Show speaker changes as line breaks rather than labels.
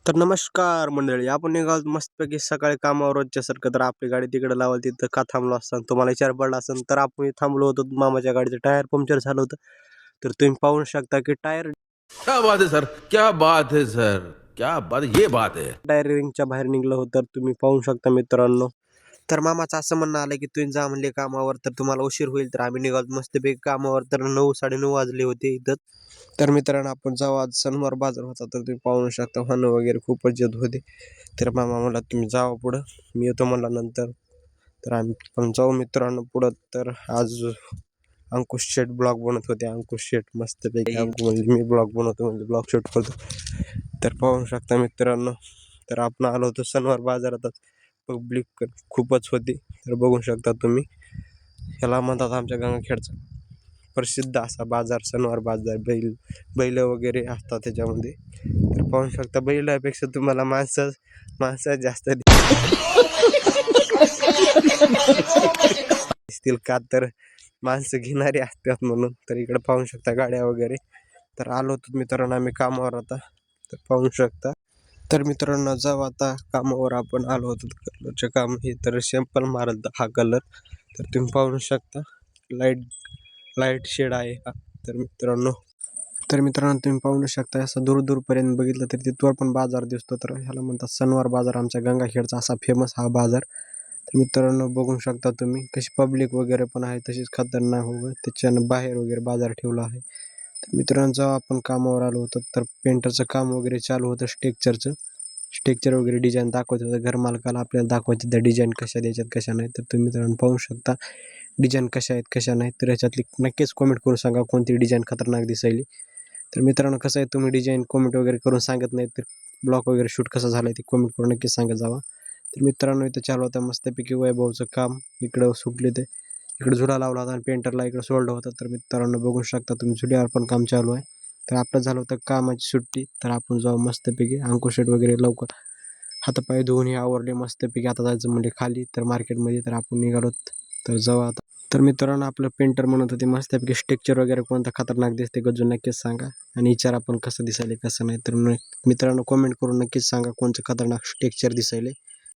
तर नमस्कार मंडळी, आपण निघालो मस्तपैकी सकाळी कामावर रोजच्यासारखं. तर आपली गाडी तिकडे लावाल तिथं का थांबलो असताना तुम्हाला विचार पडला असेल. तर आपण थांबलो होतो, मामाच्या गाडीचं टायर पंक्चर झालं होतं. तर तुम्ही पाहू शकता की टायर
क्या बात है सर, क्या बात है सर, क्या बात, ये बात है.
टायर रिंगच्या बाहेर निघलं होतं. तर तुम्ही पाहू शकता मित्रांनो. तर मामाचं असं म्हणणं आलं की तुम्ही जा म्हणले कामावर, तर तुम्हाला उशीर होईल. तर आम्ही निघालो मस्तपैकी कामावर. तर 9 साडे 9 वाजले होते इथं. तर मित्रांनो, आपण जेव्हा आज शनिवार बाजार होता, तर तुम्ही पाहू शकता वाहनं वगैरे खूपच येत होते. तर मामा म्हणला तुम्ही जावा पुढं, मी येतो म्हणला नंतर. तर आम्ही पण जाऊ मित्रांनो पुढं. तर आज अंकुश शेट ब्लॉग बनत होते. अंकुश शेट मस्तपैकी म्हणजे मी ब्लॉग बनवतो, म्हणजे ब्लॉग शूट करतो. तर पाहू शकता मित्रांनो. तर आपण आलो होतो शनिवार बाजारातच. पब्लिक खूपच होती. तर बघू शकता तुम्ही. ह्याला म्हणतात आमच्या गंगाखेडचा प्रसिद्ध असा बाजार, शनिवार बाजार. बैल वगैरे असतात त्याच्यामध्ये. तर पाहू शकता, बैलापेक्षा तुम्हाला माणसं जास्त दिसतील का, तर माणसं घेणारी असतात म्हणून. तर इकडे पाहू शकता गाड्या वगैरे. तर आलो होतो मित्रांनो आम्ही कामावर आता. तर पाहू शकता. तर मित्रांनो, जेव्हा आता कामावर आपण आलो होतो, कलरचे काम हे तर सिंपल मारल हा कलर. तर तुम्ही पाहू शकता लाईट शेड आहे हा. तर मित्रांनो तुम्ही पाहू शकता, असं दूरपर्यंत बघितलं तर तिथवर पण बाजार दिसतो. तर ह्याला म्हणतात शनिवार बाजार, आमच्या गंगाखेडचा असा फेमस हा बाजार. तर मित्रांनो बघू शकता तुम्ही कशी पब्लिक वगैरे पण आहे, तशीच खतरनाक वगैरे त्याच्यानं बाहेर वगैरे बाजार ठेवला आहे. तर मित्रांनो, जेव्हा आपण कामावर आलो होतो, तर पेंटरचं काम वगैरे चालू होतं. स्ट्रक्चर वगैरे डिझाईन दाखवत होतं. घरमालकाला आपल्याला दाखवायचं त्या डिझाईन कशा द्यायच्यात कशा नाही. तर तुम्ही मित्रांनो पाहू शकता डिझाईन कशा आहेत कशा नाही. तर ह्याच्यातली नक्कीच कमेंट करून सांगा कोणती डिझाईन खतरनाक दिसायली. तर मित्रांनो, कसं आहे, तुम्ही डिझाईन कमेंट वगैरे करून सांगत नाही, तर ब्लॉग वगैरे शूट कसं झालं आहे ते कमेंट करून नक्कीच सांगत जावा. तर मित्रांनो, इथं चालू होतं मस्तपैकी वैभवचं काम. इकडं सुटले ते इकडे झुला लावला होता आणि पेंटरला इकडं सोडलं होतं. तर मित्रांनो बघू शकता तुम्ही, झुल्यावर पण काम चालू आहे. तर आपलं झालं होतं कामाची सुट्टी. तर आपण जाऊ मस्तपैकी अंकुश शेट वगैरे लवकर हातापाय धुवून हे आवरले मस्तपैकी. आता जायचं म्हणजे खाली तर मार्केटमध्ये. तर आपण निघालोत. तर जाऊ आता. तर मित्रांनो, आपलं पेंटर म्हणत होते मस्तपैकी स्ट्रक्चर वगैरे कोणता खतरनाक दिसते गजून नक्कीच सांगा. आणि विचार आपण कसं दिसायले कसं नाही. तर मित्रांनो कमेंट करून नक्कीच सांगा कोणतं खतरनाक स्ट्रक्चर दिसायले.